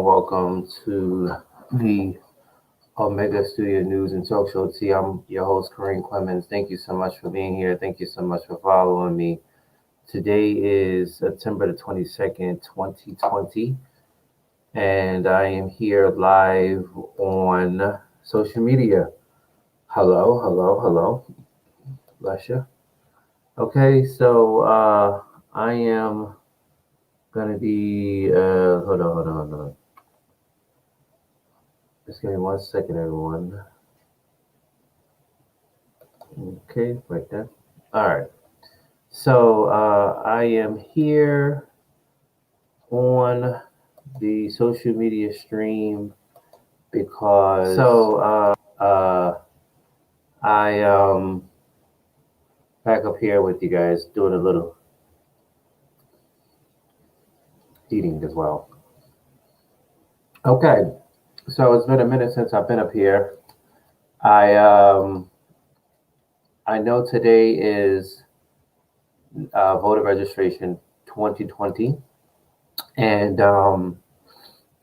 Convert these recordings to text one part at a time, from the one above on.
Welcome to the OmegaStudioNews and TalkShowTea. I'm your host, Kareem Clemons. Thank you so much for being here. Thank you so much for following me. Today is September the 22nd, 2020, and I am here live on social media. Hello. Bless you. Okay, so I am gonna be hold on. Just give me 1 second, everyone. Okay, right there. All right. So I am here on the social media stream because I back up here with you guys doing a little eating as well. Okay, so it's been a minute since I've been up here. I know today is voter registration 2020, and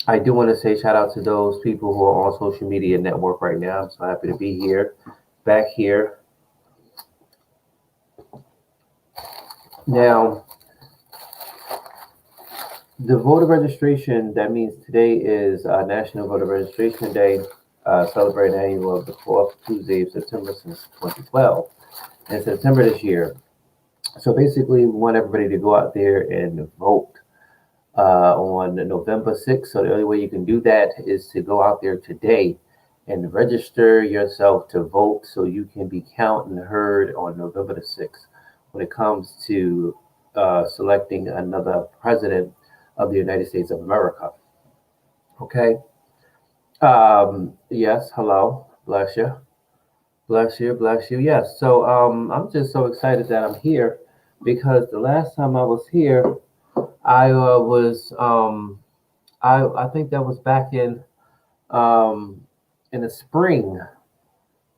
I do want to say shout out to those people who are on social media network right now. I'm so happy to be here, back here. Now, the voter registration, that means today is National Voter Registration Day, celebrating annual of the fourth Tuesday of September since 2012, in September this year. So basically, we want everybody to go out there and vote on November 6th. So the only way you can do that is to go out there today and register yourself to vote so you can be counted and heard on November the 6th when it comes to selecting another president of the United States of America. Okay. Yes. Hello. Bless you. Yes. So I'm just so excited that I'm here because the last time I was here, I I think that was back in the spring,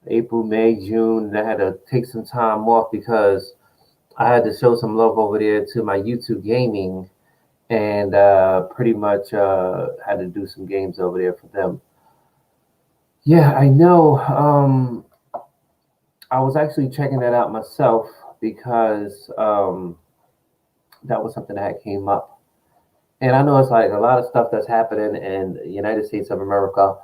April, May, June, and I had to take some time off because I had to show some love over there to my YouTube gaming, and pretty much had to do some games over there for them. Yeah, I know. I was actually checking that out myself because that was something that came up. And I know it's like a lot of stuff that's happening in the United States of America.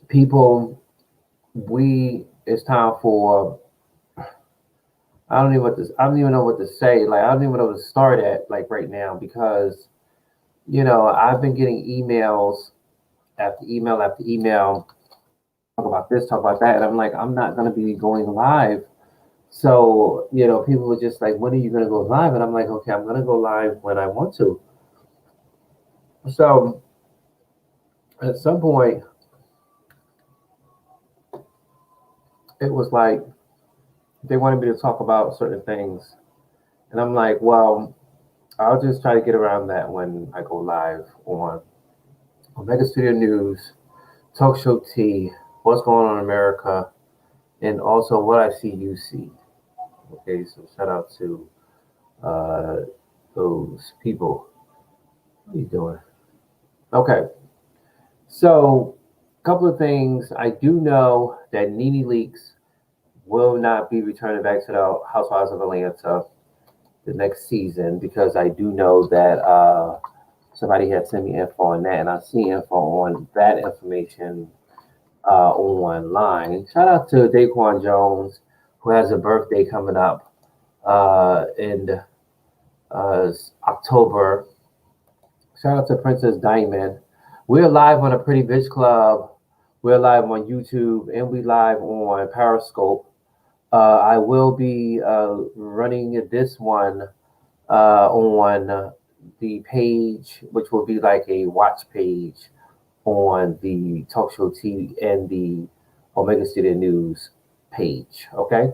People, it's time for, I don't even know what to say. Like, I don't even know where to start at, like, right now, because, I've been getting emails after email, talk about this, talk about that. And I'm like, I'm not going to be going live So, people were just like, when are you going to go live? And I'm like, okay, I'm going to go live when I want to. So at some point, it was like they wanted me to talk about certain things. And I'm like, well, I'll just try to get around that when I go live on Omega Studio News, Talk Show T, what's going on in America, and also what I see you see. Okay, so shout out to uh, those people. What are you doing? Okay, so a couple of things. I do know that Nene Leaks will not be returning back to the Housewives of Atlanta the next season because I do know that somebody had sent me info on that, and I see info on that information online. Shout out to Daquan Jones, who has a birthday coming up in October. Shout out to Princess Diamond. We're live on a Pretty Bitch Club. We're live on YouTube, and we live on Periscope. I will be running this one on the page, which will be like a watch page on the Talk Show T and the Omega Studio News page. Okay.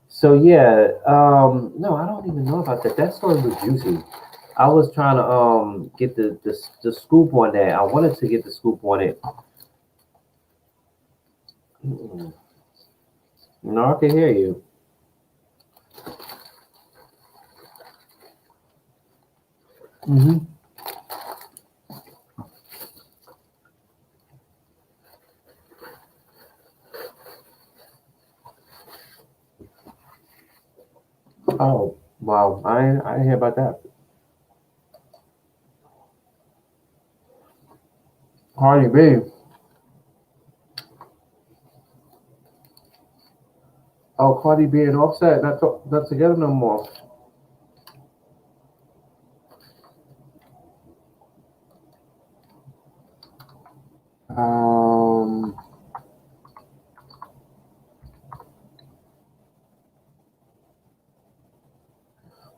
So yeah, no, I don't even know about that. That story was juicy. I was trying to get the scoop on that. I wanted to get the scoop on it. Mm-mm. No, I can hear you. Hmm. Oh wow, I didn't hear about that. Cardi B. Oh, Cardi B and Offset not together no more. Um.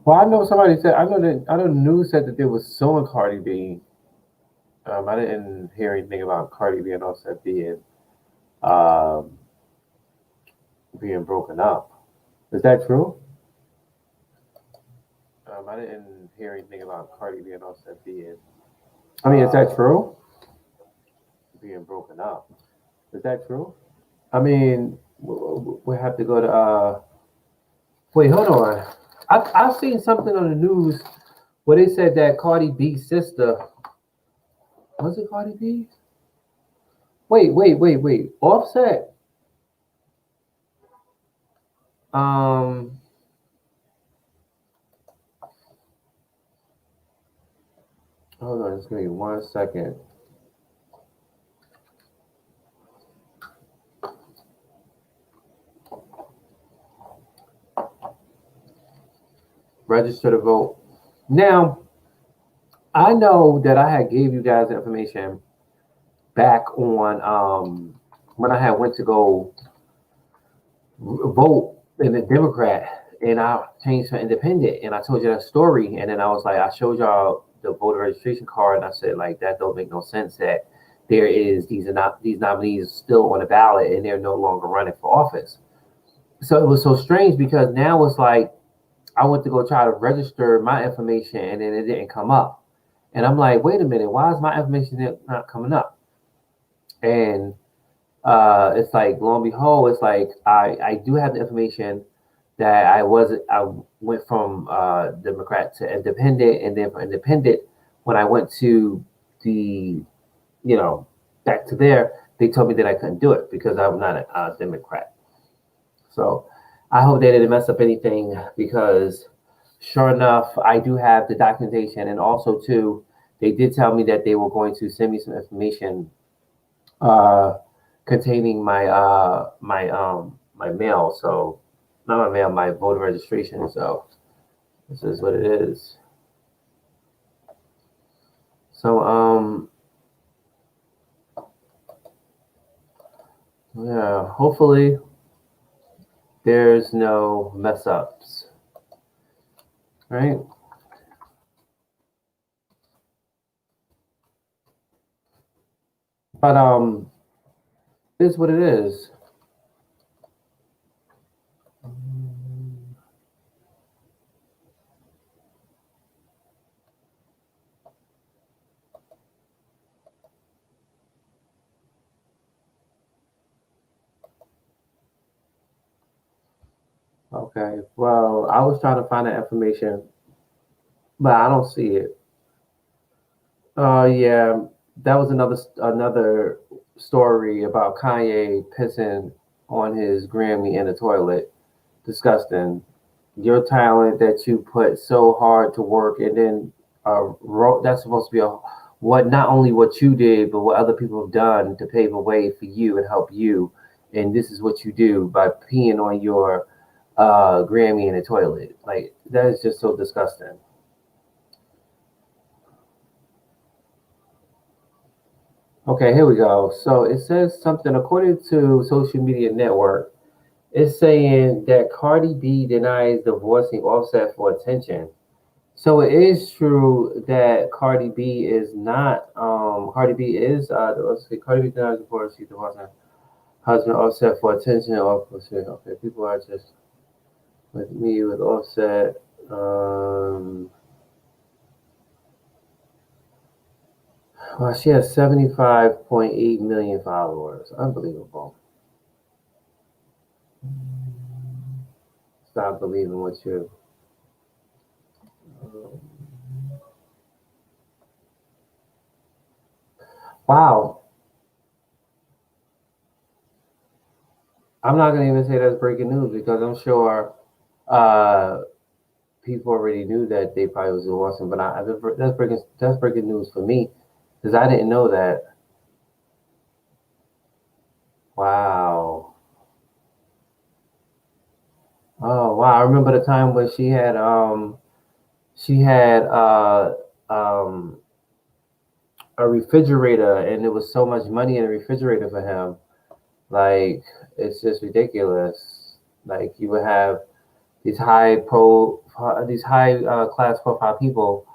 Well, I know somebody said I know the news said that they was suing Cardi B. I didn't hear anything about Cardi B and Offset um being broken up. Is that true? I didn't hear anything about Cardi B and Offset I mean, is that true? Being broken up. Is that true? I mean, we have to go to. Wait, hold on. I've seen something on the news where they said that Cardi B's sister was it Cardi B? Wait. Offset. Um, hold on, just give me 1 second. Register to vote. Now, I know that I had gave you guys information back on when I had went to go vote in the Democrat, and I changed to independent, and I told you that story, and then I was like, I showed y'all the voter registration card, and I said like that don't make no sense that there is these nominees still on the ballot and they're no longer running for office. So it was so strange because now it's like I went to go try to register my information and then it didn't come up, and I'm like, wait a minute, why is my information not coming up? And it's like lo and behold, it's like I do have the information that I went from Democrat to independent, and then from independent, when I went to the you know back to there, they told me that I couldn't do it because I'm not a Democrat. So I hope they didn't mess up anything because sure enough, I do have the documentation, and also too, they did tell me that they were going to send me some information uh, containing my mail. So not my mail, my voter registration. So this is what it is. So yeah, hopefully there's no mess ups, right? But it is what it is. Okay. Well, I was trying to find that information, but I don't see it. Yeah, that was another story about Kanye pissing on his Grammy in the toilet. Disgusting. Your talent that you put so hard to work, and then that's supposed to be what not only what you did, but what other people have done to pave a way for you and help you. And this is what you do by peeing on your Grammy in the toilet. Like that is just so disgusting. Okay, here we go. So it says something according to social media network. It's saying that Cardi B denies divorcing Offset for attention. So it is true that Cardi B is let's see, Cardi B denies divorce, she divorcing husband Offset for attention or for shit. Okay, people are just with me with Offset. Um well, she has 75.8 million followers. Unbelievable. Stop believing what you. Wow. I'm not gonna even say that's breaking news because I'm sure uh, people already knew that they probably was divorcing. But that's breaking news for me because I didn't know that. Wow. Oh wow. I remember the time when she had um a refrigerator and there was so much money in the refrigerator for him. Like it's just ridiculous. Like you would have these high class profile people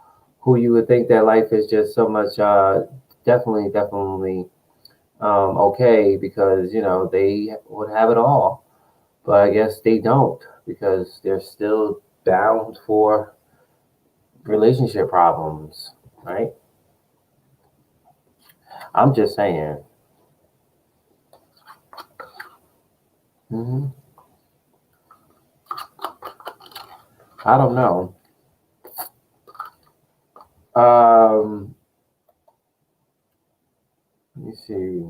who you would think that life is just so much definitely okay because you know they would have it all, but I guess they don't because they're still bound for relationship problems, right? I'm just saying. hmm I don't know. Um, let me see.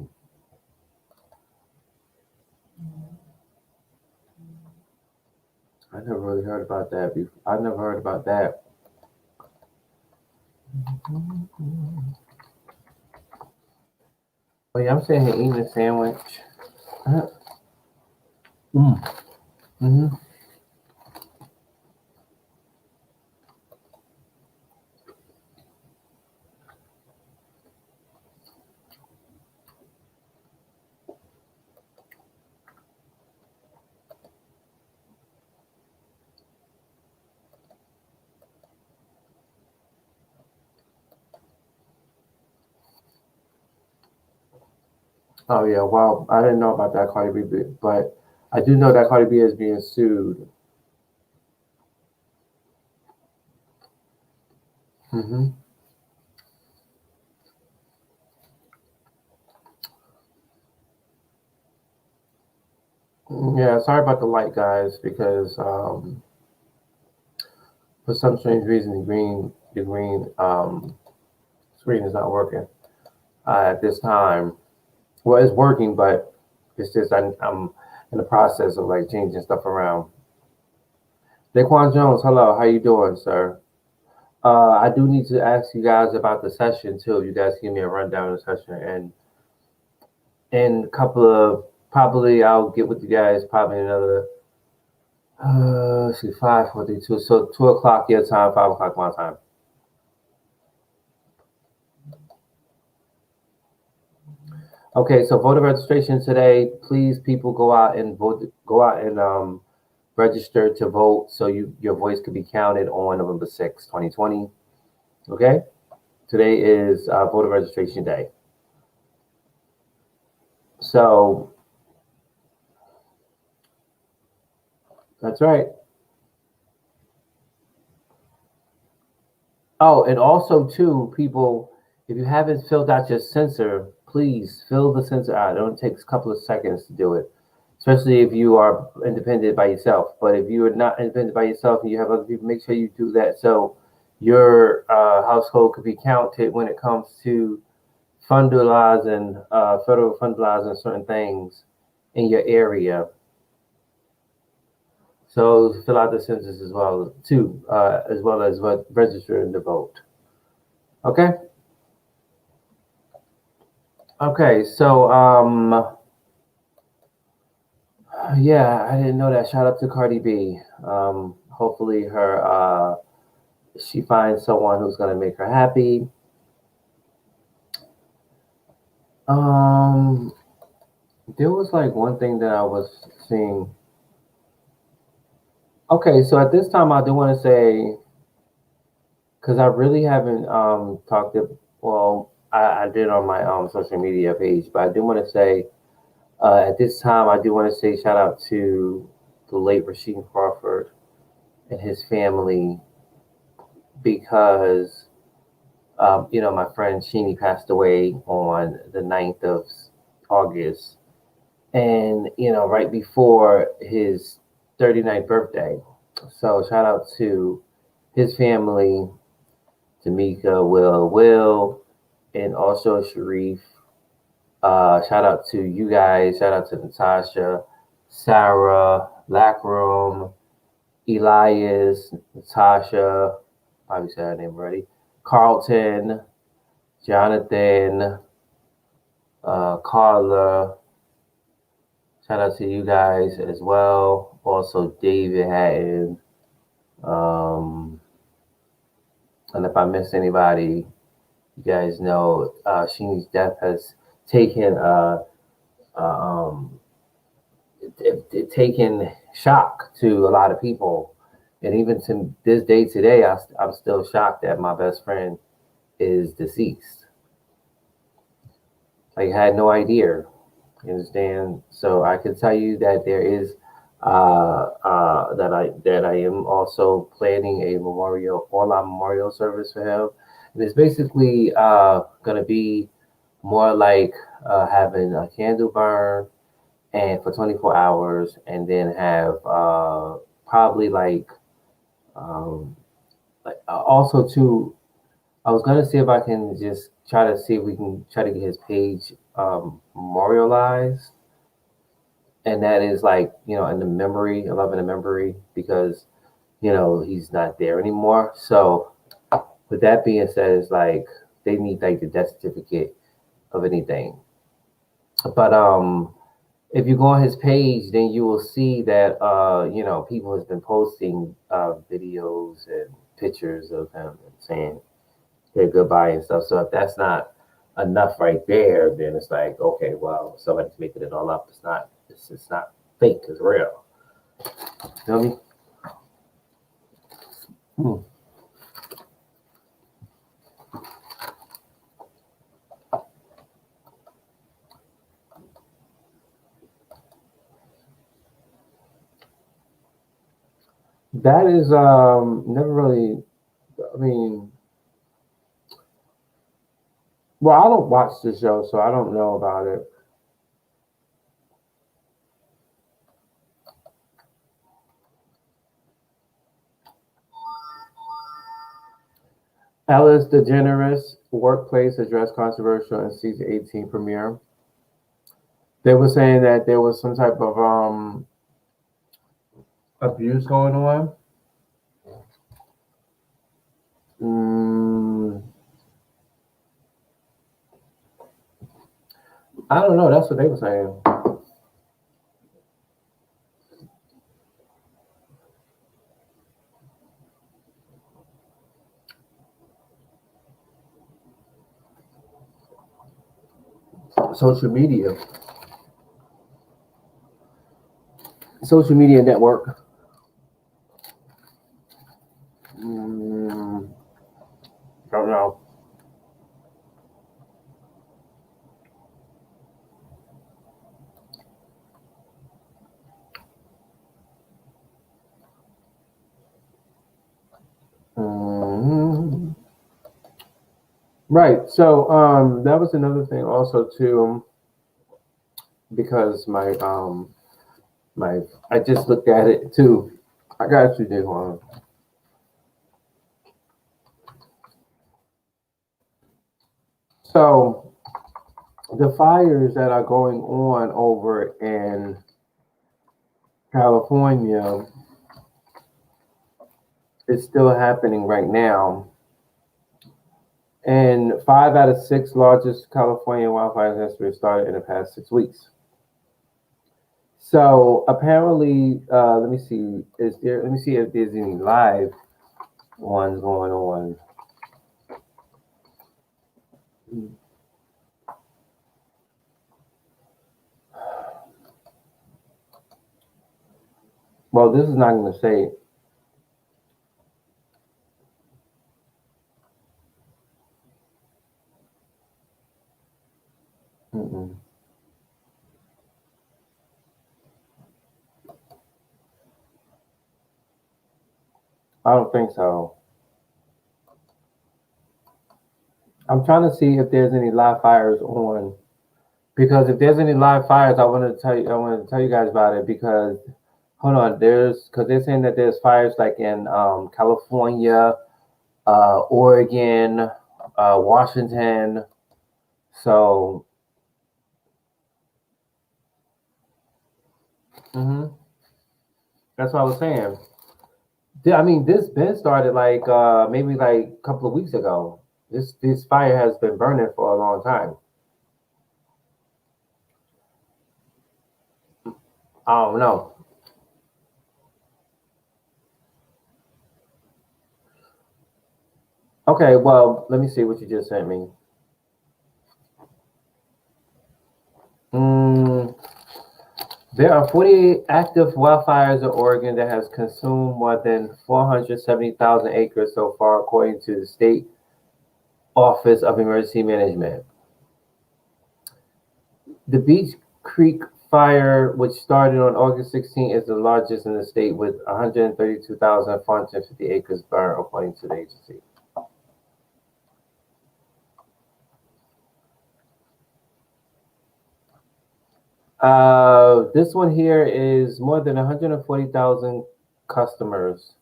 I never really heard about that before. I never heard about that. Oh yeah, I'm sitting here eating a sandwich. Mm. hmm Oh yeah, well, I didn't know about that Cardi B, but I do know that Cardi B is being sued. hmm Yeah, sorry about the light, guys, because for some strange reason the green screen is not working at this time. Well, it's working, but it's just I'm in the process of like changing stuff around. Daquan Jones, hello, how you doing, sir? I do need to ask you guys about the session too. You guys give me a rundown of the session, and in a couple of probably I'll get with you guys probably another let's see 5:42. So 2 o'clock your time, 5 o'clock my time. Okay, so voter registration today. Please, people, go out and vote. Go out and register to vote so your voice could be counted on November 6, 2020. Okay? Today is voter registration day. So that's right. Oh, and also too, people, if you haven't filled out your censor, please fill the censor out. It only takes a couple of seconds to do it, especially if you are independent by yourself. But if you are not independent by yourself and you have other people, make sure you do that so your household could be counted when it comes to fundalizing, federal fundalizing certain things in your area. So fill out the census as well too, as well as registering to vote. Okay. Okay. So yeah, I didn't know that. Shout out to Cardi B. Hopefully she finds someone who's gonna make her happy. There was like one thing that I was seeing. Okay, so at this time I do want to say, because I really haven't talked to, well, I did on my social media page, but I do want to say at this time I do want to say shout out to the late Rasheed Crawford and his family because my friend Sheenie passed away on the 9th of August, and right before his 39th birthday. So shout out to his family, Tamika, Will, and also Sharif. Shout out to you guys. Shout out to Natasha, Sarah, Blackroom, Elias, Natasha. Probably said her name already. Carlton, Jonathan, Carla. Shout out to you guys as well. Also David Hatton. And if I missed anybody, you guys know Sheenie's death has taken taken shock to a lot of people, and even to this day today, I'm still shocked that my best friend is deceased. Like, I had no idea. You understand? So I can tell you that there is that I am also planning a all-out memorial service for him, and it's basically gonna be more like having a candle burn and for 24 hours, and then have probably also too. I was gonna see if I can just try to see if we can try to get his page memorialized, and that is like in the memory, I love in the memory because he's not there anymore. So with that being said, it's like they need like the death certificate of anything. But if you go on his page, then you will see that people has been posting videos and pictures of him and saying their goodbye and stuff. So if that's not enough right there, then it's like, okay, well, somebody's making it all up. It's not fake, it's real. You know what I mean? That is never really, I mean, well, I don't watch the show, so I don't know about it. Ellis DeGeneres workplace address controversial in season 18 premiere. They were saying that there was some type of abuse going on. Mm, I don't know. That's what they were saying. Social media network. Mm, don't know. Mm, right. So that was another thing also too, because my I just looked at it too. I got you, Devon. So the fires that are going on over in California is still happening right now. And 5 out of 6 largest California wildfires in history started in the past 6 weeks. So apparently, let me see. Is there? Let me see if there's any live ones going on. Well, this is not going to say. Mm-mm. I don't think so. I'm trying to see if there's any live fires on. Because if there's any live fires, I wanted to tell you. I wanted to tell you guys about it because hold on, there's because they're saying that there's fires like in California, Oregon, Washington. So mhm, that's what I was saying. I mean, this been started like maybe like a couple of weeks ago. This fire has been burning for a long time. I don't know. Okay, well, let me see what you just sent me. Mm, there are 48 active wildfires in Oregon that has consumed more than 470,000 acres so far, according to the state Office of Emergency Management. The Beach Creek fire, which started on August 16, is the largest in the state with 132,450 acres burned, according to the agency. This one here is more than 140,000 customers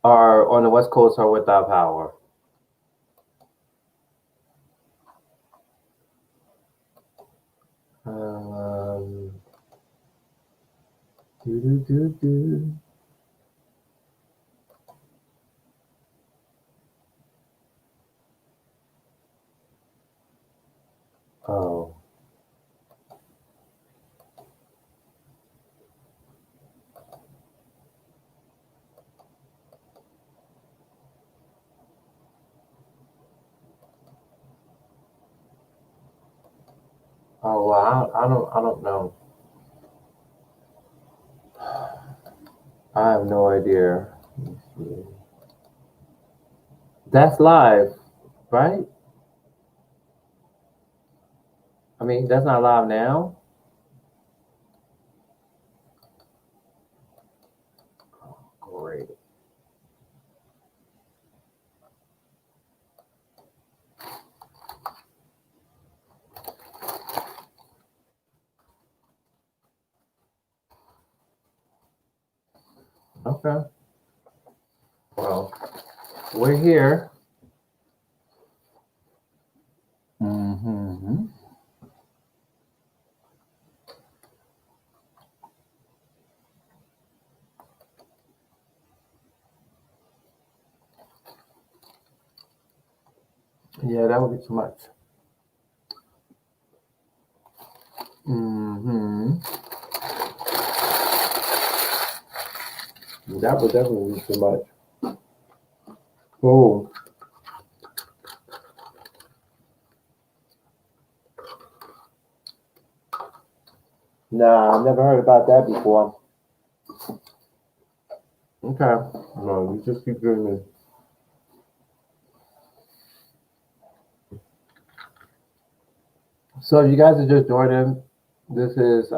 are on the West Coast are without power. Um, doo, doo, doo, doo. Oh, oh, well, I don't know. I have no idea. Let me see. That's live, right? I mean, that's not live now. Great. Okay. Well, we're here. Hmm. Yeah, that would be too much. Hmm. That would definitely be too much. Oh, nah, I've never heard about that before. Okay. No, you just keep doing this. So if you guys are just joining, this is the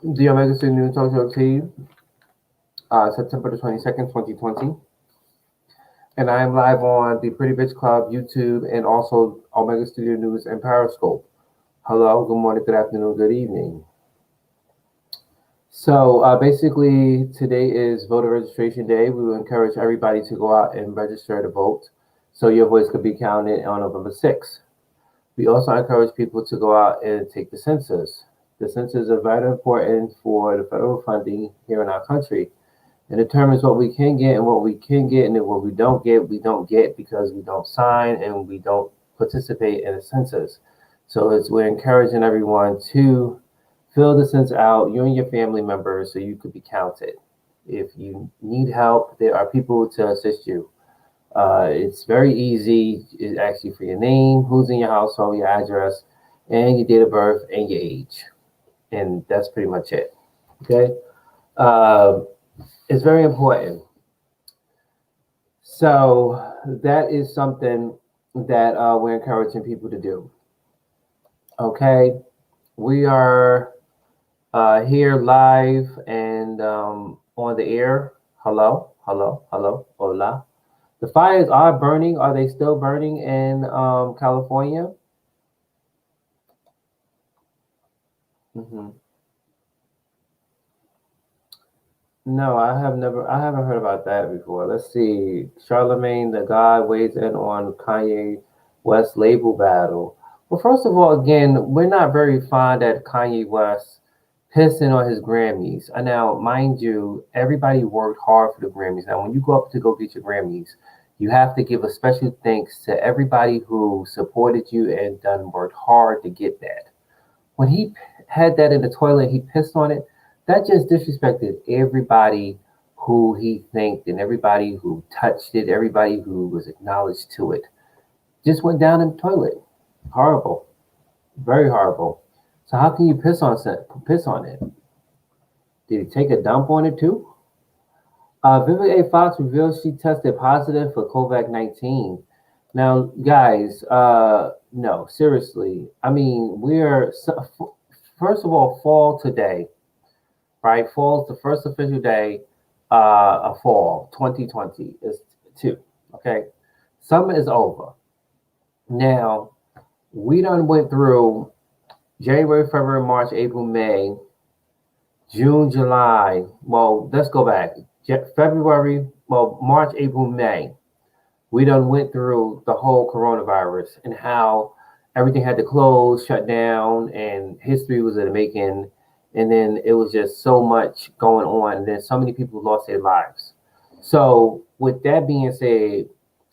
OmegaStudioNews TalkShowTea, September the 22nd, 2020. And I am live on the Pretty Bitch Club, YouTube, and also Omega Studio News and Periscope. Hello, good morning, good afternoon, good evening. So basically, today is voter registration day. We will encourage everybody to go out and register to vote so your voice could be counted on November 6th. We also encourage people to go out and take the census. The census is very important for the federal funding here in our country. It determines what we can get and what we can get, and then what we don't get because we don't sign and we don't participate in a census. So we're encouraging everyone to fill the census out, you and your family members, so you could be counted. If you need help, there are people to assist you. It's very easy. It asks you for your name, who's in your household, your address, and your date of birth and your age. And that's pretty much it. Okay? It's very important. So that is something that we're encouraging people to do. Okay? We are here live and on the air. Hello, hello, hello, hola. The fires are burning. Are they still burning in California? No, I haven't heard about that before. Let's see. Charlemagne the God weighs in on Kanye West label battle. Well, first of all, again, we're not very fond at Kanye West pissing on his Grammys. And now, mind you, everybody worked hard for the Grammys. Now, when you go up to go get your Grammys, you have to give a special thanks to everybody who supported you and done worked hard to get that. When he had that in the toilet, he pissed on it. That just disrespected everybody who he thanked and everybody who touched it, everybody who was acknowledged to it. Just went down in the toilet. Horrible. Very horrible. So how can you piss on it? Did he take a dump on it too? Vivica A. Fox reveals she tested positive for COVID-19. Now, guys, no, seriously. I mean, first of all, fall today, right? Fall's the first official day of fall, 2020 is 2, okay? Summer is over. Now, we done went through January, February, March, April, May, June, July. Well, let's go back. March, April, May. We done went through the whole coronavirus and how everything had to close, shut down, and history was in the making. And then it was just so much going on. And then so many people lost their lives. So with that being said,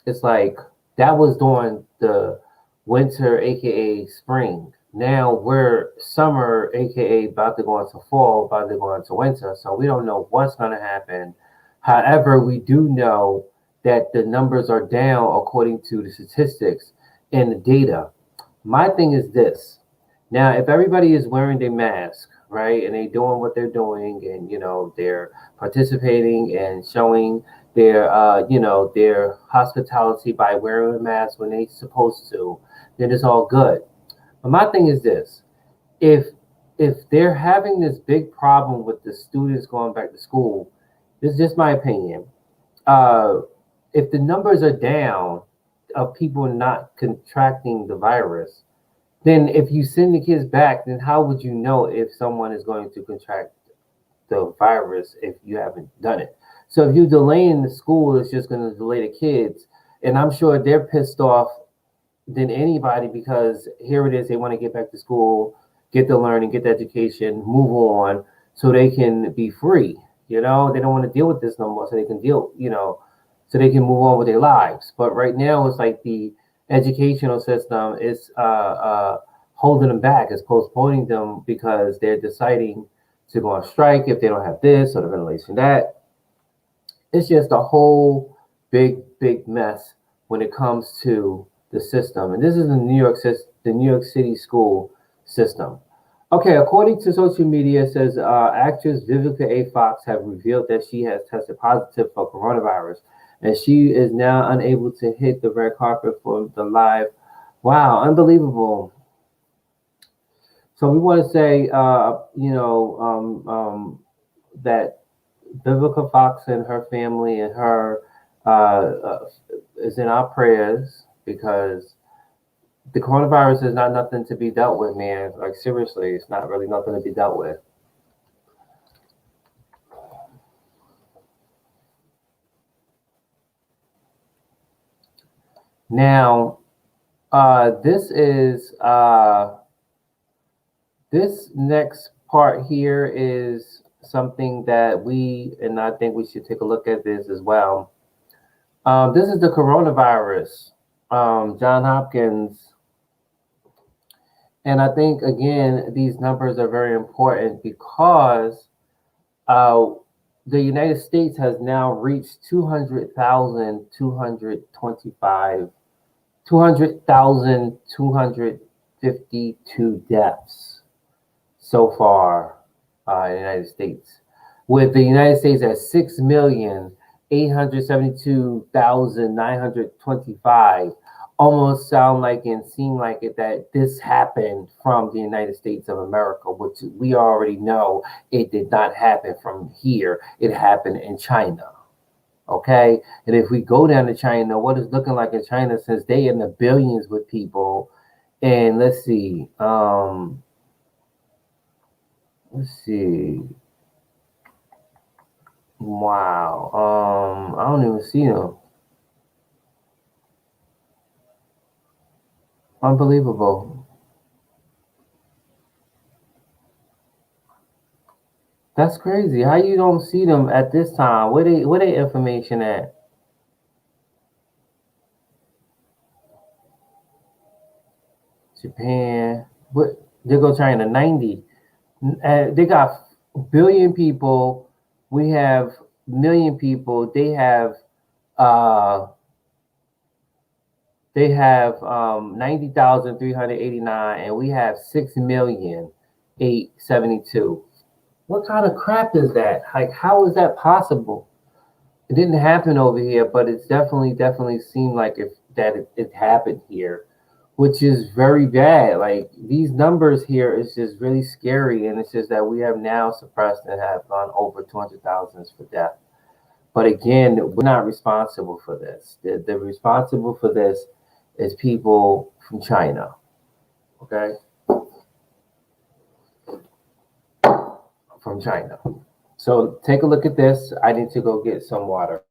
it's like that was during the winter, aka spring. Now we're summer, aka about to go into fall, about to go into winter. So we don't know what's going to happen. However, we do know that the numbers are down according to the statistics and the data. My thing is this. Now, if everybody is wearing their mask, right, and they're doing what they're doing, and they're participating and showing their their hospitality by wearing a mask when they're supposed to, then it's all good. But my thing is this: if they're having this big problem with the students going back to school, this is just my opinion. If the numbers are down of people not contracting the virus, then if you send the kids back, then how would you know if someone is going to contract the virus if you haven't done it? So if you're delaying the school, it's just going to delay the kids. And I'm sure they're pissed off than anybody because here it is, they want to get back to school, get the learning, get the education, move on so they can be free. They don't want to deal with this no more so they can so they can move on with their lives. But right now, it's like the educational system is holding them back, is postponing them because they're deciding to go on strike if they don't have this or the ventilation that. It's just a whole big mess when it comes to the system. And this is the New York City school system. Okay, according to social media, it says actress Vivica A. Fox have revealed that she has tested positive for coronavirus, and she is now unable to hit the red carpet for the live Wow, unbelievable. So we want to say, that Vivica Fox and her family and her is in our prayers because the coronavirus is not nothing to be dealt with, man. Like seriously, it's not really nothing to be dealt with. Now, this is this next part here is something that and I think we should take a look at this as well. This is the coronavirus, John Hopkins. And I think, again, these numbers are very important because uh, the United States has now reached 200,252 deaths so far in the United States, with the United States at 6,872,925. Almost sound like and seem like it that this happened from the United States of America, which we already know it did not happen from here. It happened in China. Okay. And if we go down to China, what it's looking like in China, since they in the billions with people, and let's see. Wow. I don't even see them. Unbelievable. That's crazy. How you don't see them at this time? Where they information at? Japan. What they go China 90. They got billion people. We have million people. Uh they have 90,389 and we have 6,872. What kind of crap is that? Like how is that possible? It didn't happen over here, but it's definitely seemed like it happened here, which is very bad. Like these numbers here is just really scary, and it's just that we have now suppressed and have gone over 200,000 for death. But again, we're not responsible for this. The responsible for this is people from China. Okay, from China. So take a look at this. I need to go get some water.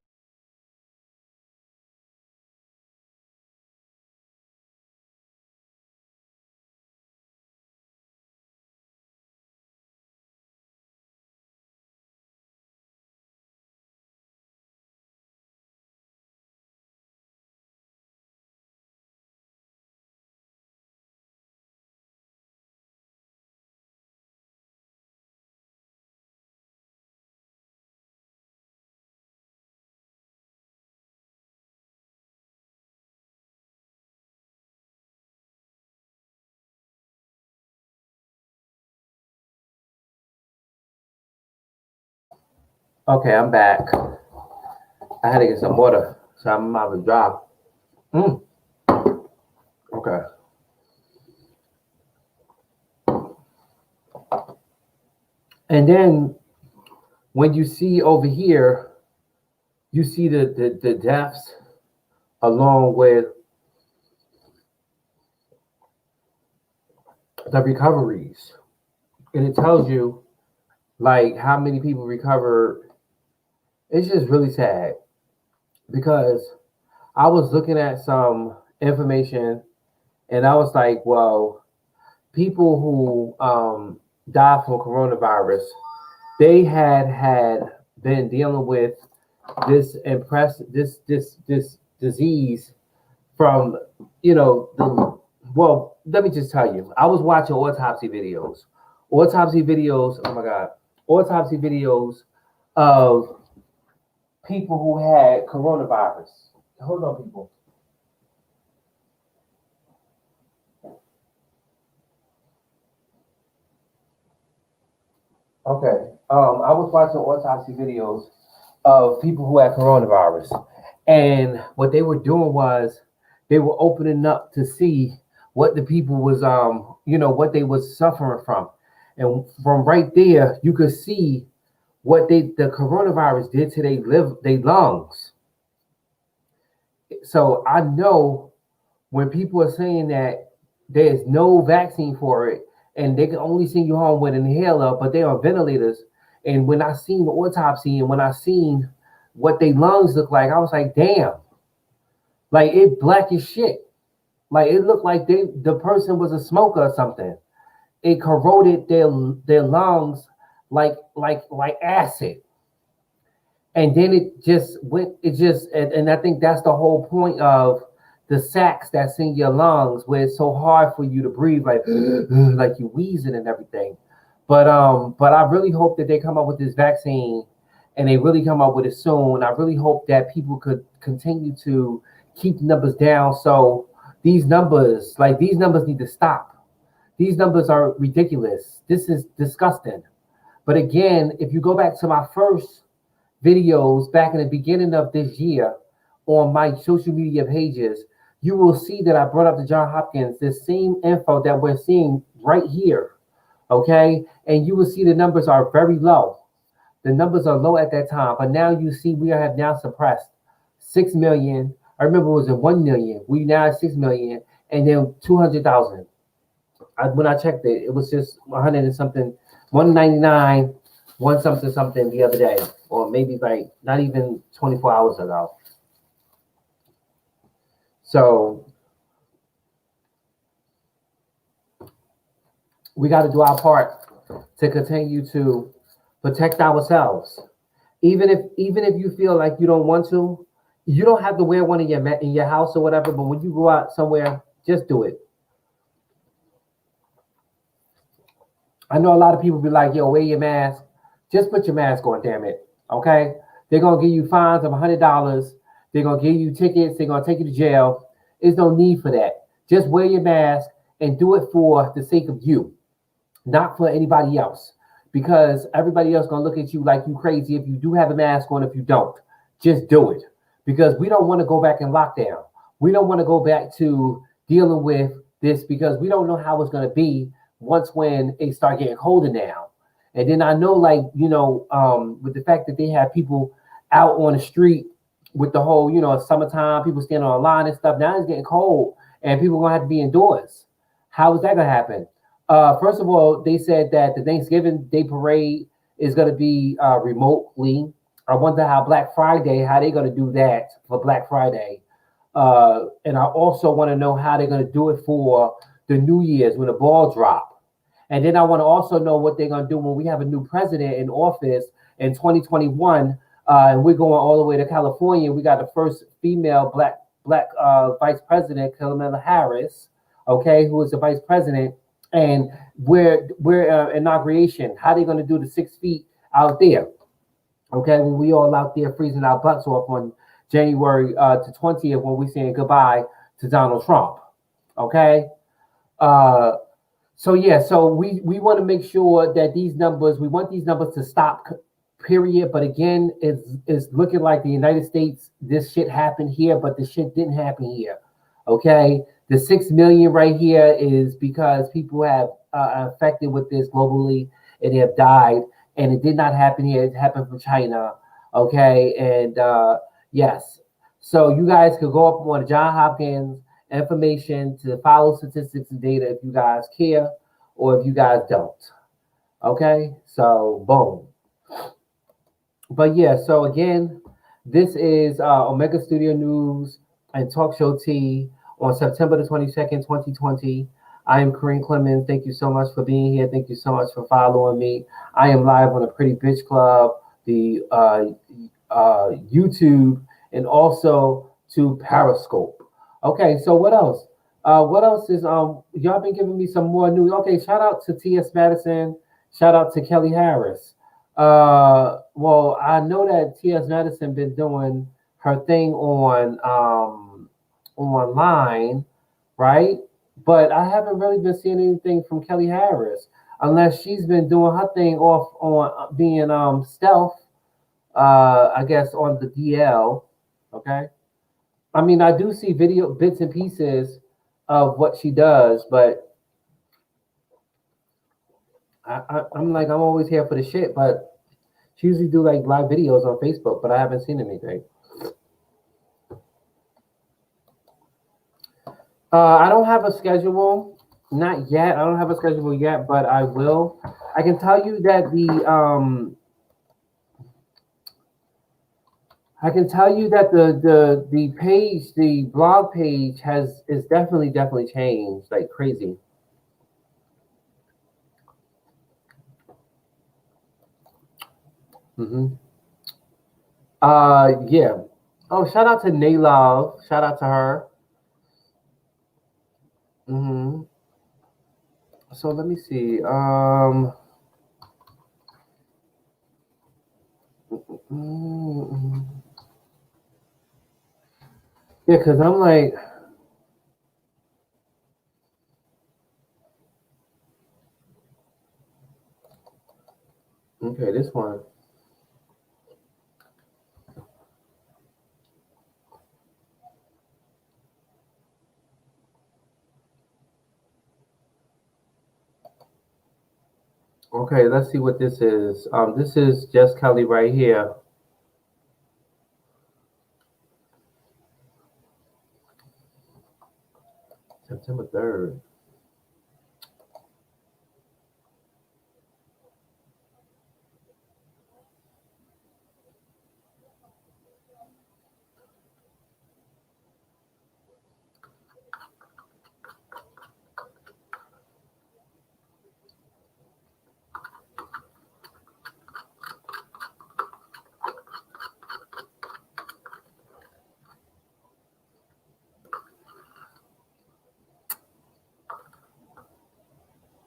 Okay, I'm back. I had to get some water, so I'm out of dry. Mm, okay. And then when you see over here, you see the deaths along with the recoveries. And it tells you like how many people recover. It's just really sad because I was looking at some information and I was like, well, people who died from coronavirus, they had been dealing with this disease from the well, let me just tell you, I was watching autopsy videos, oh my god, autopsy videos of people who had coronavirus. Hold on, people. Okay. I was watching autopsy videos of people who had coronavirus. And what they were doing was They were opening up to see what the people was what they was suffering from. And from right there, you could see what the coronavirus did to their lungs. So I know when people are saying that there's no vaccine for it and they can only send you home with an inhaler, but they're on ventilators. And when I seen the autopsy and when I seen what their lungs look like, I was like, damn, like it black as shit. Like it looked like the person was a smoker or something. It corroded their lungs like acid. And then it just went, and I think that's the whole point of the sacs that's in your lungs, where it's so hard for you to breathe, like like you wheezing and everything. But I really hope that they come up with this vaccine and they really come up with it soon. I really hope that people could continue to keep numbers down. So these numbers need to stop. These numbers are ridiculous. This is disgusting. But again, if you go back to my first videos back in the beginning of this year on my social media pages, you will see that I brought up the John Hopkins, the same info that we're seeing right here. Okay. And you will see the numbers are very low. The numbers are low at that time, but now you see we have now suppressed 6 million. I remember it was at 1 million. We now at 6 million and then 200,000. When I checked it, it was just 100 and something, 199, one something something the other day, or maybe like not even 24 hours ago. So we got to do our part to continue to protect ourselves. Even if you feel like you don't want to, you don't have to wear one in your house or whatever. But when you go out somewhere, just do it. I know a lot of people be like, "Yo, wear your mask." Just put your mask on, damn it. Okay? They're gonna give you fines of $100. They're gonna give you tickets. They're gonna take you to jail. There's no need for that. Just wear your mask and do it for the sake of you, not for anybody else. Because everybody else gonna look at you like you crazy if you do have a mask on. If you don't, just do it. Because we don't want to go back in lockdown. We don't want to go back to dealing with this because we don't know how it's gonna be once when it start getting colder now. And then I know, like, with the fact that they have people out on the street with the whole, summertime, people standing on line and stuff. Now it's getting cold and people are going to have to be indoors. How is that going to happen? First of all, they said that the Thanksgiving Day parade is going to be remotely. I wonder how how they're going to do that for Black Friday. And I also want to know how they're going to do it for the New Year's when the ball drop. And then I want to also know what they're going to do when we have a new president in office in 2021. And we're going all the way to California. We got the first female black vice president, Kamala Harris, okay, who is the vice president. And we're inauguration. How they going to do the 6 feet out there? Okay, when we all out there freezing our butts off on January to 20th when we saying goodbye to Donald Trump. Okay. So we want to make sure that we want these numbers to stop, period. But again, it's looking like the United States, this shit happened here, but the shit didn't happen here. Okay. The 6 million right here is because people have affected with this globally and they have died. And it did not happen here. It happened from China. Okay. And yes. So you guys could go up on John Hopkins information to follow statistics and data if you guys care or if you guys don't. Okay, so boom. But yeah, so again, this is Omega Studio News and TalkShowTea on September the 22nd, 2020. I am Kareem Clemons. Thank you so much for being here. Thank you so much for following me. I am live on the Pretty Bitch Club, the YouTube, and also to Periscope. Okay, so what else? What else is y'all been giving me some more news? Okay, shout out to T.S. Madison. Shout out to Kelly Harris. Well, I know that T.S. Madison been doing her thing on online, right? But I haven't really been seeing anything from Kelly Harris unless she's been doing her thing off on being stealth. I guess on the DL. Okay. I mean, I do see video bits and pieces of what she does, but I'm like, I'm always here for the shit. But she usually do like live videos on Facebook, but I haven't seen anything. I don't have a schedule, not yet. I don't have a schedule yet, but I will. I can tell you that the page, the blog page is definitely changed like crazy. hmm yeah. Oh, shout out to Naylove. Shout out to her. hmm So let me see. mm, yeah, because I'm like, okay, this one. Okay, let's see what this is. This is Jess Kelly right here. September 3rd.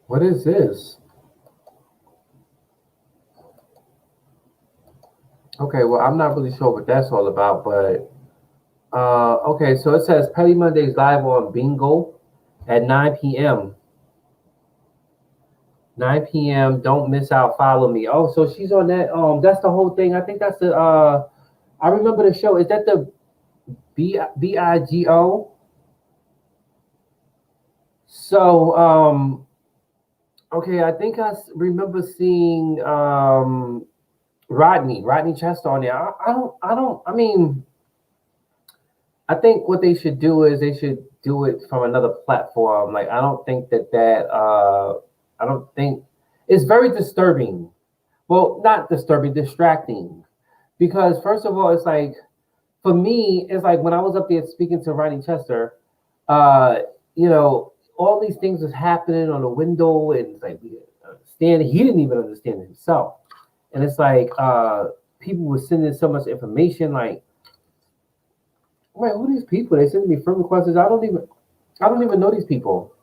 What is this? Okay, well, I'm not really sure what that's all about, but okay, so it says Petty Mondays live on Bingo at 9 p.m. 9 p.m. Don't miss out. Follow me. Oh, so she's on that. That's the whole thing. I think that's the. I remember the show. Is that the BIGO? So okay, I think remember seeing Rodney Chester on there. I mean, I think what they should do is they should do it from another platform. Like I don't think I don't think it's very disturbing. Well, not disturbing, distracting. Because first of all, it's like for me, it's like when I was up there speaking to Rodney Chester, uh, all these things was happening on the window and it's like understanding he didn't even understand it himself. And it's like people were sending so much information like, wait, who are these people? They sending me friend requests. I don't even know these people.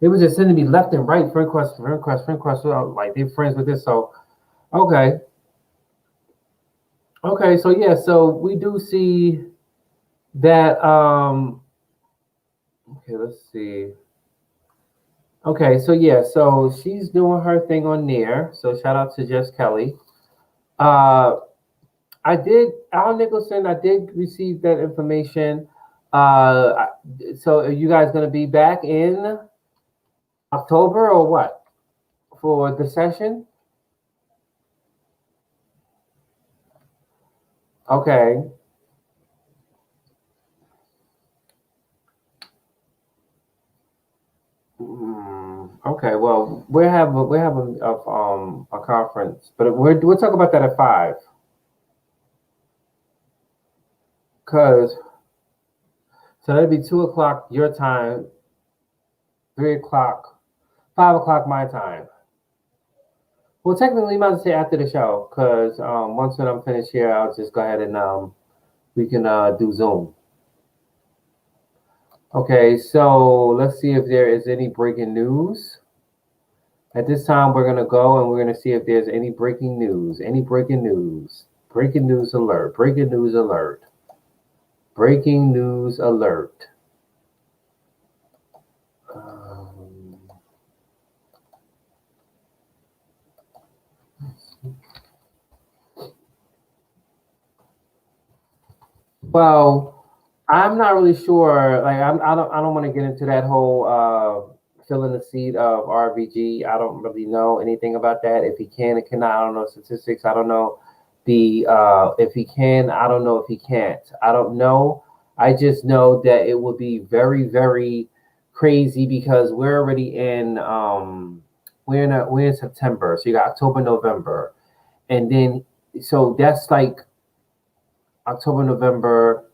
They were just sending me left and right friend requests, friend requests, friend requests. Like they're friends with this. So okay. Okay, so yeah, so we do see that okay, let's see. Okay, so yeah, so she's doing her thing on there. So shout out to Jess Kelly. Uh Al Nicholson, I did receive that information. So are you guys gonna be back in October or what? For the session? Okay. Okay. Well, we have a conference, but we'll talk about that at 5. Cause so that'd be 2 o'clock your time, 3 o'clock, 5 o'clock my time. Well, technically, you might as well say after the show, cause once when I'm finished here, I'll just go ahead and we can do Zoom. Okay, so let's see if there is any breaking news. At this time, we're gonna go and we're gonna see if there's any breaking news. Any breaking news? Breaking news alert! Breaking news alert! Breaking news alert! Um, well, I'm not really sure. Like I don't want to get into that whole filling the seat of RBG. I don't really know anything about that. If he can and cannot, I don't know statistics. I don't know the if he can. I don't know if he can't. I don't know. I just know that it would be very very crazy because we're already in we're in September. So you got October, November, and then so that's like October, November,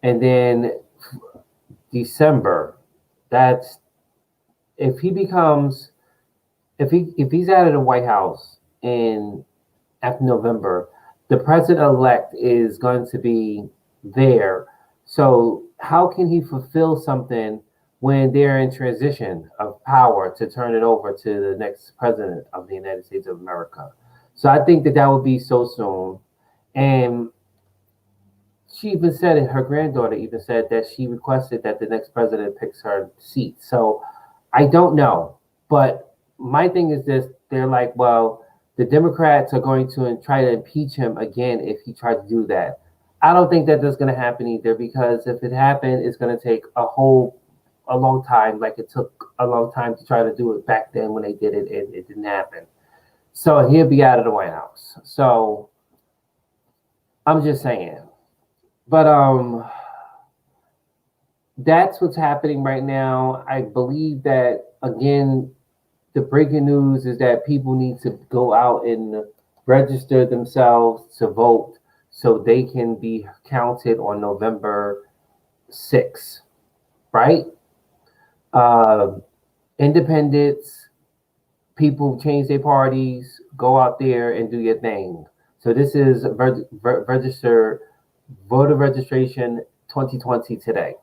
and then December. That's if he becomes if he's out of the White House in after November, the president elect is going to be there. So how can he fulfill something when they're in transition of power to turn it over to the next president of the United States of America? So I think that that would be so soon. And she even said it, her granddaughter even said that she requested that the next president picks her seat. So I don't know. But my thing is this they're like, well, the Democrats are going to try to impeach him again if he tries to do that. I don't think that that's going to happen either because if it happened, it's going to take a long time, like it took a long time to try to do it back then when they did it, and it didn't happen. So he'll be out of the White House. So I'm just saying. But that's what's happening right now. I believe that again, the breaking news is that people need to go out and register themselves to vote so they can be counted on November 6th, right? Uh, Independents, people change their parties, go out there and do your thing. So this is register voter registration 2020 today.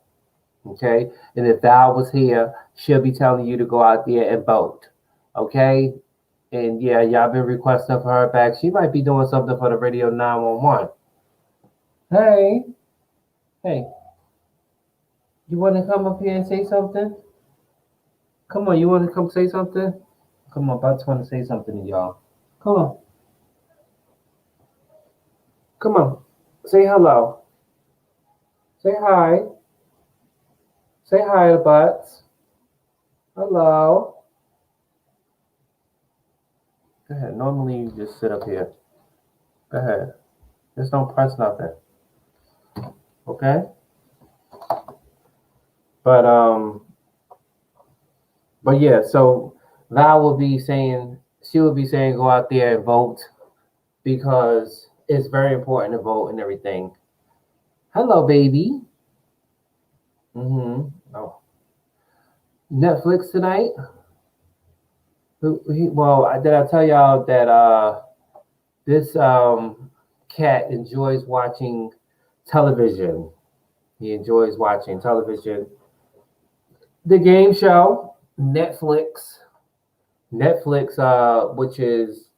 Okay. And if Val was here, she'll be telling you to go out there and vote. Okay. And yeah, y'all been requesting for her back. She might be doing something for the radio 911. Hey, hey, you want to come up here and say something? Come on, you want to come say something? Come on, Butts want to say something to y'all. Come on, come on. Say hello. Say hi. Say hi to Butts. Hello. Go ahead. Normally you just sit up here. Go ahead. Just don't press nothing. Okay? But yeah, so Val will be saying she will be saying go out there and vote because it's very important to vote and everything. Hello, baby. Oh. Netflix tonight? Well, did I tell y'all that this cat enjoys watching television? He enjoys watching television. The game show, Netflix. Netflix, which is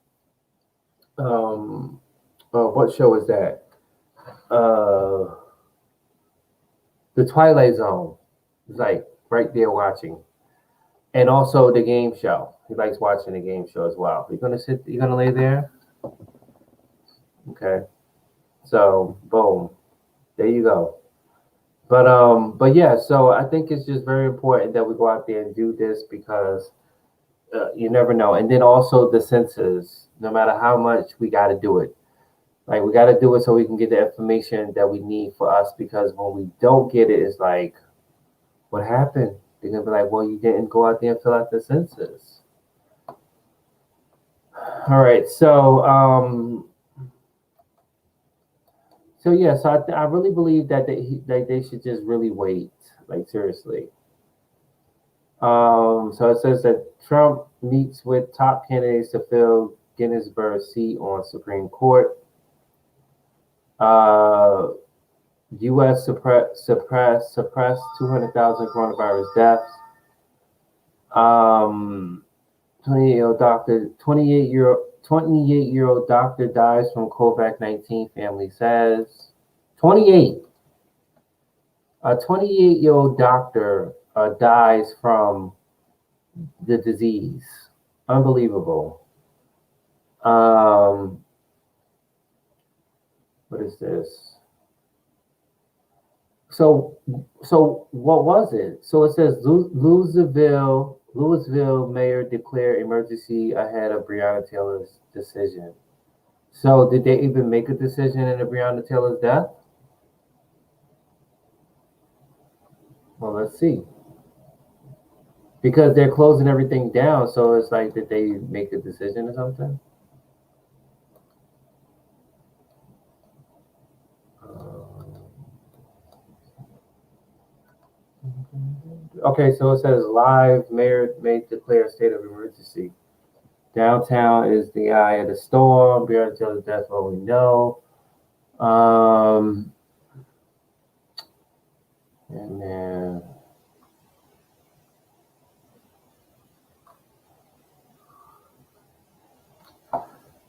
what show is that? Uh, The Twilight Zone. It's like right there watching, and also the game show. He likes watching the game show as well. You gonna sit? You gonna lay there? Okay. So boom, there you go. But yeah. So I think it's just very important that we go out there and do this because you never know. And then also the census. No matter how much we got to do it. Like we got to do it so we can get the information that we need for us. Because when we don't get it, it's like, what happened? They're gonna be like, well, you didn't go out there and fill out the census. All right. So yeah. So I really believe that they should just really wait. Like seriously. So it says that Trump meets with top candidates to fill Ginsburg's seat on Supreme Court. U.S. suppressed 200,000 coronavirus deaths. 28-year-old doctor dies from COVID-19. Family says 28. A 28-year-old doctor dies from the disease. Unbelievable. What is this? So, so what was it? So it says Louisville mayor declared emergency ahead of Breonna Taylor's decision. So did they even make a decision in the Breonna Taylor's death? Well, let's see. Because they're closing everything down, so it's like, did they make a decision or something? Okay, so it says live mayor may declare state of emergency. Downtown is the eye of the storm. Breonna Taylor's death, what we know. And then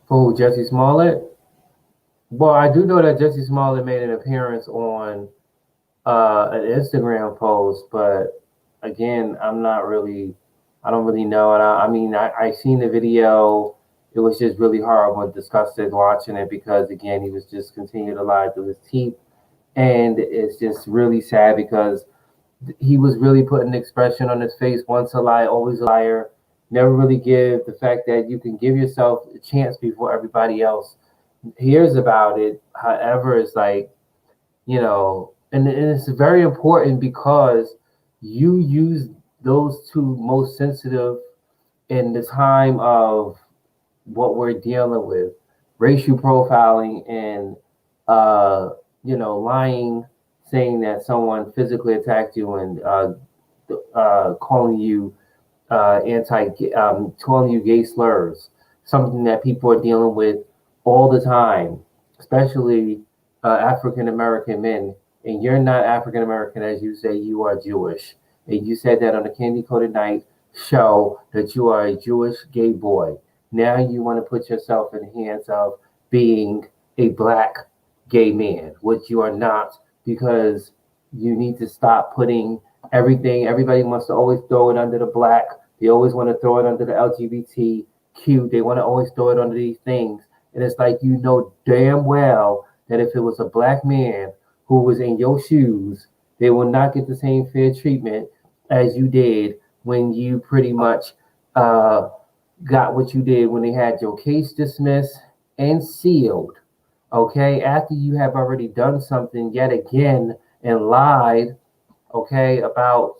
for Jesse Smollett. Well, I do know that Jesse Smollett made an appearance on an Instagram post, but again, I don't really know. And I mean, I seen the video. It was just really horrible and disgusted watching it because, again, he was just continuing to lie through his teeth. And it's just really sad because he was really putting an expression on his face: once a lie, always a liar. Never really give the fact that you can give yourself a chance before everybody else hears about it. However, it's like, and it's very important because you use those two most sensitive in the time of what we're dealing with, racial profiling and lying, saying that someone physically attacked you and calling you calling you gay slurs, something that people are dealing with all the time, especially African American men. And you're not African American, as you say, you are Jewish. And you said that on the Candy Coated Night show that you are a Jewish gay boy. Now you want to put yourself in the hands of being a black gay man, which you are not, because you need to stop putting everything. Everybody wants to always throw it under the black. They always want to throw it under the LGBTQ. They want to always throw it under these things. And it's like, you know damn well that if it was a black man who was in your shoes, they will not get the same fair treatment as you did when you pretty much got what you did when they had your case dismissed and sealed. Okay, after you have already done something yet again and lied, okay, about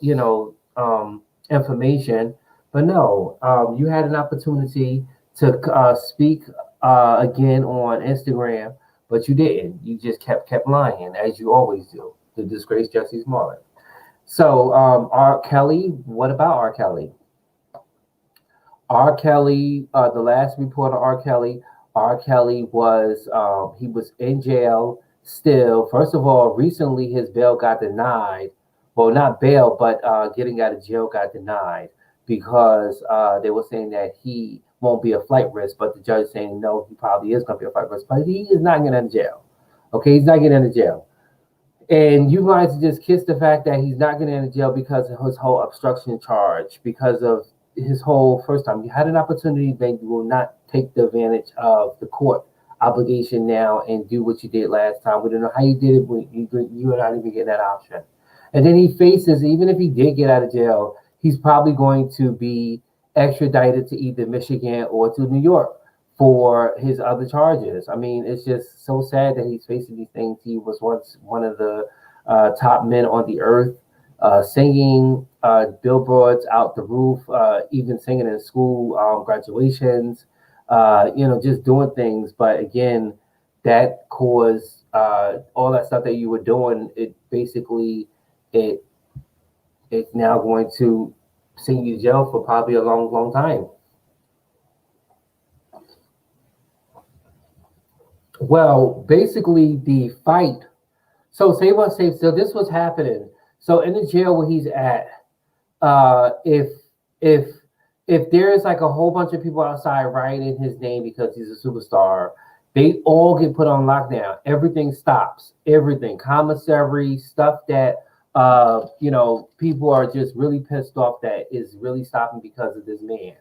information. But no, you had an opportunity to speak again on Instagram, but you didn't. You just kept lying, as you always do, to disgrace Jesse Smollett. So R. Kelly, what about R. Kelly? R. Kelly, the last report on R. Kelly was he was in jail still. First of all, recently his bail got denied. Well, not bail, but getting out of jail got denied because they were saying that he won't be a flight risk, but the judge saying no, he probably is going to be a flight risk, but he is not getting out of jail. Okay, he's not getting out of jail. And you guys just kiss the fact that he's not getting out of jail because of his whole obstruction charge, because of his whole first time. You had an opportunity, then you will not take the advantage of the court obligation now and do what you did last time. We don't know how you did it, but you are not even getting that option. And then he faces, even if he did get out of jail, he's probably going to be extradited to either Michigan or to New York for his other charges. I mean, it's just so sad that he's facing these things. He was once one of the top men on the earth, singing billboards out the roof, even singing in school graduations, just doing things. But again, that caused all that stuff that you were doing. It basically, it's now going to send you to jail for probably a long, long time. Well, basically the fight. So so this was happening. So in the jail where he's at, if if if there is like a whole bunch of people outside writing his name because he's a superstar, they all get put on lockdown. Everything stops. Everything, commissary stuff that people are just really pissed off that is really stopping because of this man.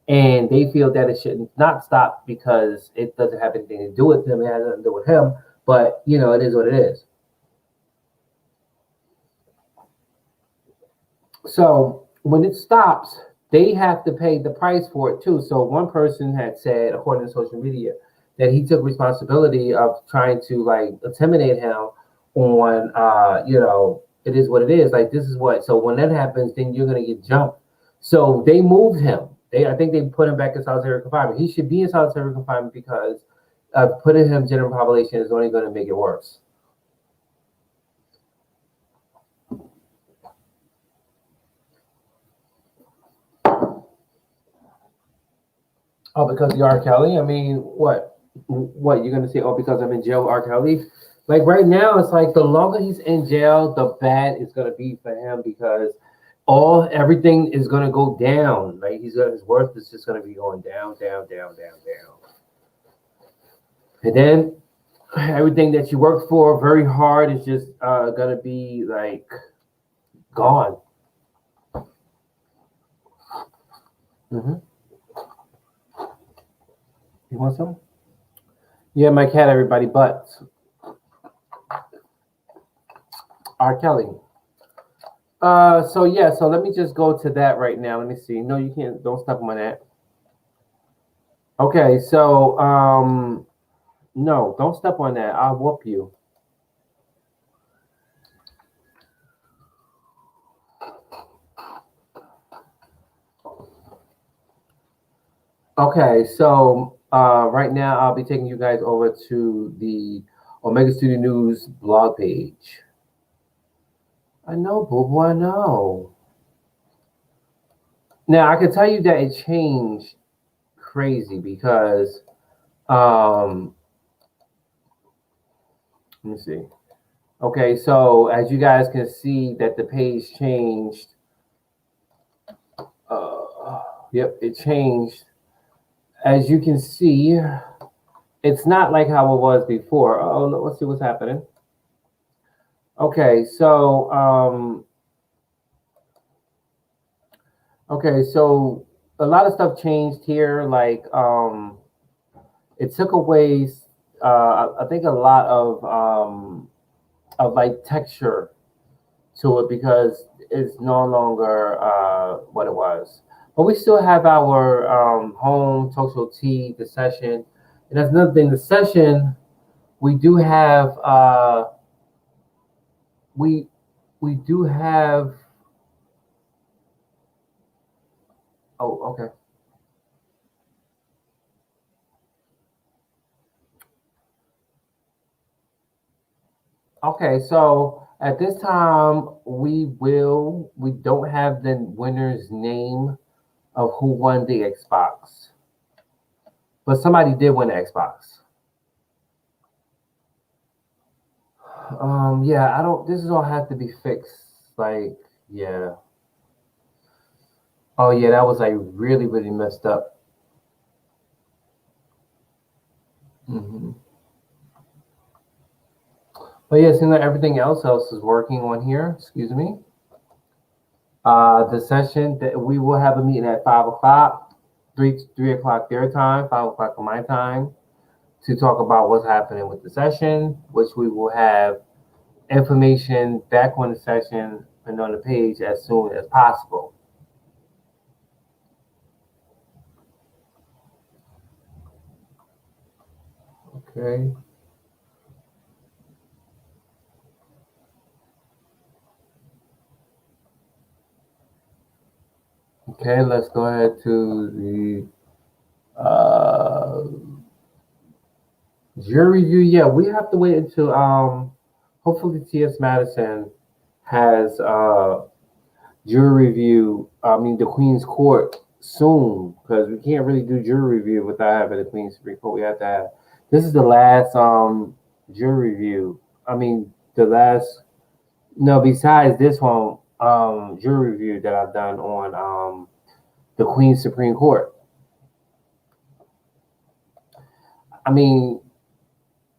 And they feel that it should not stop because it doesn't have anything to do with them. It has nothing to do with him. But it is what it is. So when it stops, they have to pay the price for it too. So one person had said, according to social media, that he took responsibility of trying to like intimidate him on, it is what it is. Like this is what. So when that happens, then you're gonna get jumped. So they moved him. I think they put him back in solitary confinement. He should be in solitary confinement because putting him general population is only going to make it worse. Oh, because of R. Kelly? I mean, what? What you're gonna say? Oh, because I'm in jail with R. Kelly? Like right now, it's like the longer he's in jail, the bad it's gonna be for him because everything is gonna go down. Like his worth is just gonna be going down, down, down, down, down. And then everything that you worked for very hard is just gonna be like gone. Hmm. You want some? Yeah, my cat, everybody, but R. Kelly. So yeah, so let me just go to that right now. Let me see. No, you can't. Don't step on that. Okay, so no, don't step on that. I'll whoop you. Okay, so right now I'll be taking you guys over to the Omega Studio News blog page. I know, boo boo, I know. Now I can tell you that it changed crazy because um let me see. Okay, so as you guys can see that the page changed. Yep, it changed. As you can see, it's not like how it was before. Oh, let's see what's happening. Okay, so a lot of stuff changed here. Like it took away, I think a lot of like texture to it because it's no longer what it was. But we still have our home TalkShowTea, the session, and that's another thing. The session we do have we we do have. Oh, okay. Okay, so at this time we don't have the winner's name of who won the Xbox, but somebody did win the Xbox. Yeah, I don't. This is all have to be fixed. Like, yeah. Oh, yeah, that was like really, really messed up. Hmm. But yeah, it seems like everything else is working on here. Excuse me. The session that we will have a meeting at 5 o'clock, 3 o'clock their time, 5 o'clock on my time, to talk about what's happening with the session, which we will have information back on the session and on the page as soon as possible. Okay. Okay, let's go ahead to the jury review. Yeah, we have to wait until hopefully T.S. Madison has jury review. I mean the Queen's Court soon because we can't really do jury review without having the Queen's Supreme Court. We have to have. This is the last jury review. I mean the last. No, besides this one jury review that I've done on the Queen's Supreme Court. I mean,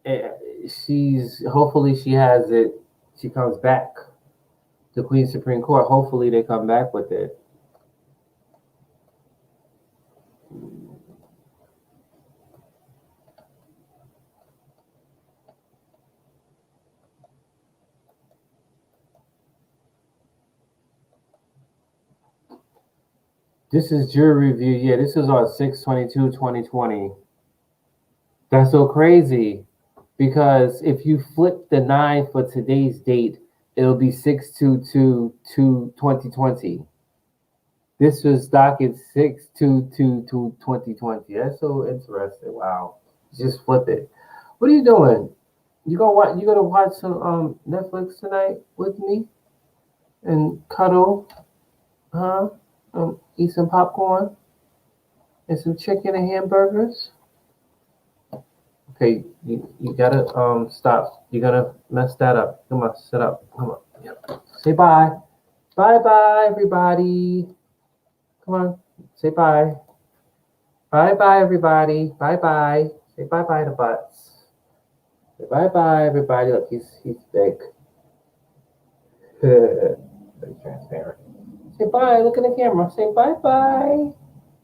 eh, she's hopefully she has it. She comes back. The Queen's Supreme Court. Hopefully they come back with it. This is jury review. Yeah, this is on 6/22/2020. That's so crazy because if you flip the 9 for today's date, it'll be 6/22/2020. This was docket 6/22/2020. That's so interesting. Wow. Just flip it. What are you doing? You gonna watch some Netflix tonight with me and cuddle, huh? Eat some popcorn and some chicken and hamburgers. Okay, you gotta stop. You're gonna mess that up. Come on, sit up. Come on. Yep. Say bye. Bye bye everybody. Come on. Say bye. Bye bye everybody. Bye bye. Say bye bye to Butts. Say bye bye everybody. Look, he's big. Very transparent. Say bye. Look at the camera. Say bye bye.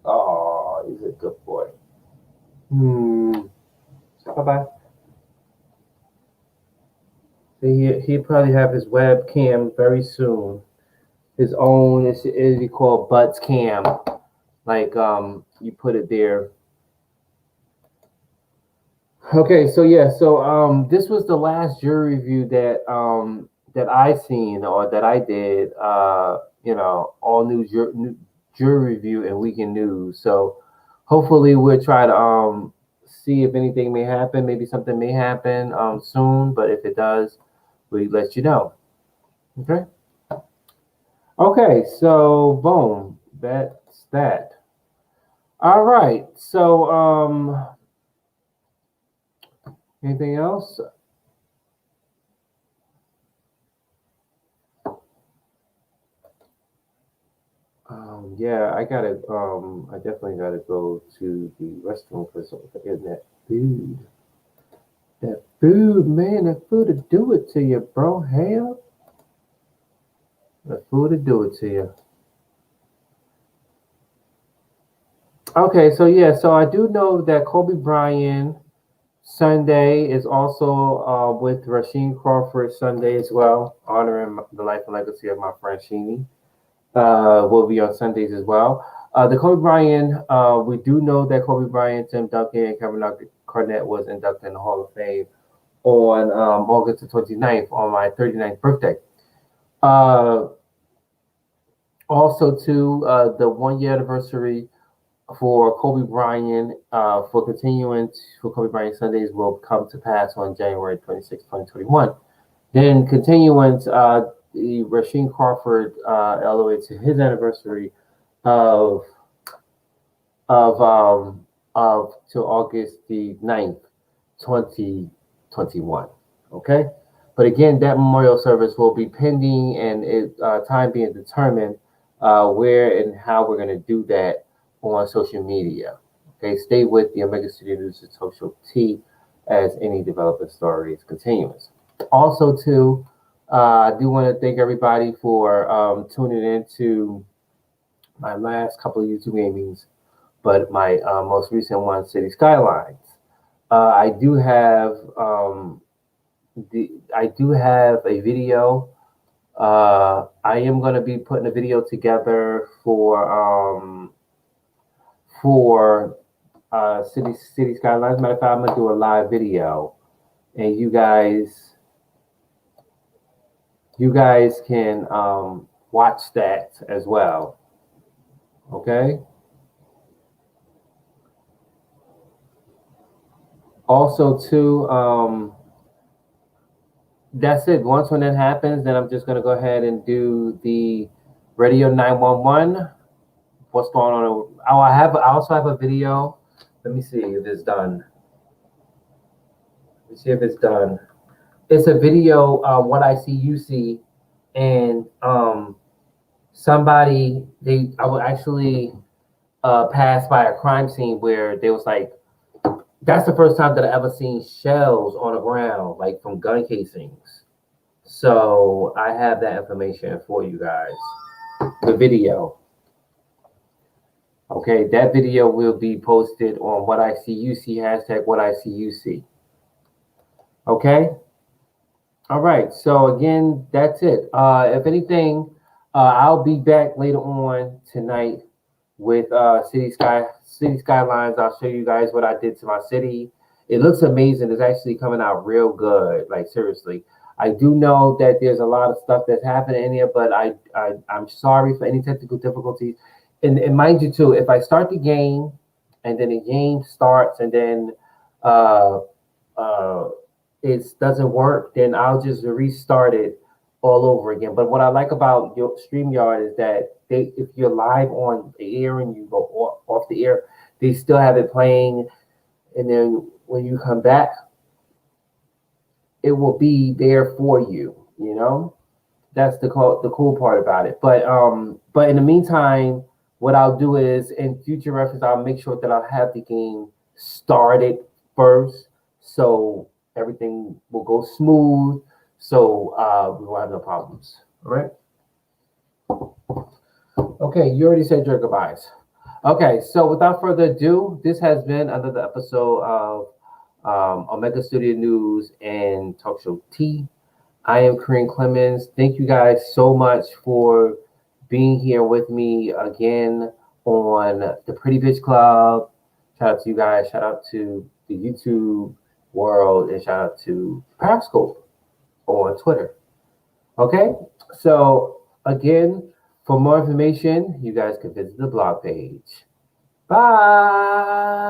Oh, he's a good boy. Bye bye. He probably have his webcam very soon. His own is he called Butts Cam. Like you put it there. Okay, so yeah, so this was the last jury review that I seen or that I did. All new jury review and weekend news. So hopefully we'll try to see if anything may happen. Maybe something may happen soon, but if it does, we let you know. Okay. Okay, so boom, that's that. All right. So anything else? Yeah, I definitely gotta go to the restroom because I'm forgetting that food. That food, man, that food to do it to you, bro. Hell, that food to do it to you. Okay, so yeah, so I do know that Kobe Bryant Sunday is also with Rasheem Crawford Sunday as well, honoring the life and legacy of my friend Sheenie. Will be on Sundays as well. The Kobe Bryant, we do know that Kobe Bryant, Tim Duncan, and Kevin Garnett was inducted in the Hall of Fame on August the 29th on my 39th birthday. Uh, Also, too, the 1 year anniversary for Kobe Bryant for Kobe Bryant Sundays will come to pass on January 26, 2021. Then continuance, the Rasheem Crawford all the way to his anniversary of of to August the 9th, 2021. Okay? But again, that memorial service will be pending and time being determined where and how we're going to do that on social media. Okay, stay with the Omega Studio News TalkShowTea as any development story is continuous. Also, too, I do want to thank everybody for tuning in to my last couple of YouTube gamings, but my most recent one, City Skylines. I do have I do have a video. I am going to be putting a video together for City Skylines. Matter of fact, I'm gonna do a live video, and you guys can watch that as well. Okay. Also, too, that's it. Once when that happens, then I'm just gonna go ahead and do the Radio 911. What's going on? Oh, I also have a video. Let me see if it's done. Let me see if it's done. It's a video. What I see, you see, and somebody I would actually pass by a crime scene where they was like, that's the first time that I ever seen shells on the ground, like from gun casings. So I have that information for you guys. The video. Okay, that video will be posted on What I See You See hashtag What I See You See. Okay. All right. So again, that's it. If anything, I'll be back later on tonight with city skylines. I'll show you guys what I did to my city. It looks amazing. It's actually coming out real good. Like seriously. I do know that there's a lot of stuff that's happening in here, but I'm sorry for any technical difficulties. And mind you too, if I start the game and then the game starts and then uh uh it doesn't work, then I'll just restart it all over again. But what I like about your StreamYard is that if you're live on the air and you go off the air, they still have it playing, and then when you come back, it will be there for you. You know, that's the cool part about it. But in the meantime, what I'll do is in future reference, I'll make sure that I'll have the game started first, so everything will go smooth. So we won't have no problems. All right. Okay, you already said your goodbyes. Okay, so without further ado, this has been another episode of Omega Studio News and Talk Show Tea. I am Kareem Clemons. Thank you guys so much for being here with me again on the Pretty Bitch Club. Shout out to you guys. Shout out to the YouTube world, and shout out to Periscope on Twitter. Okay, so again, for more information, you guys can visit the blog page. Bye.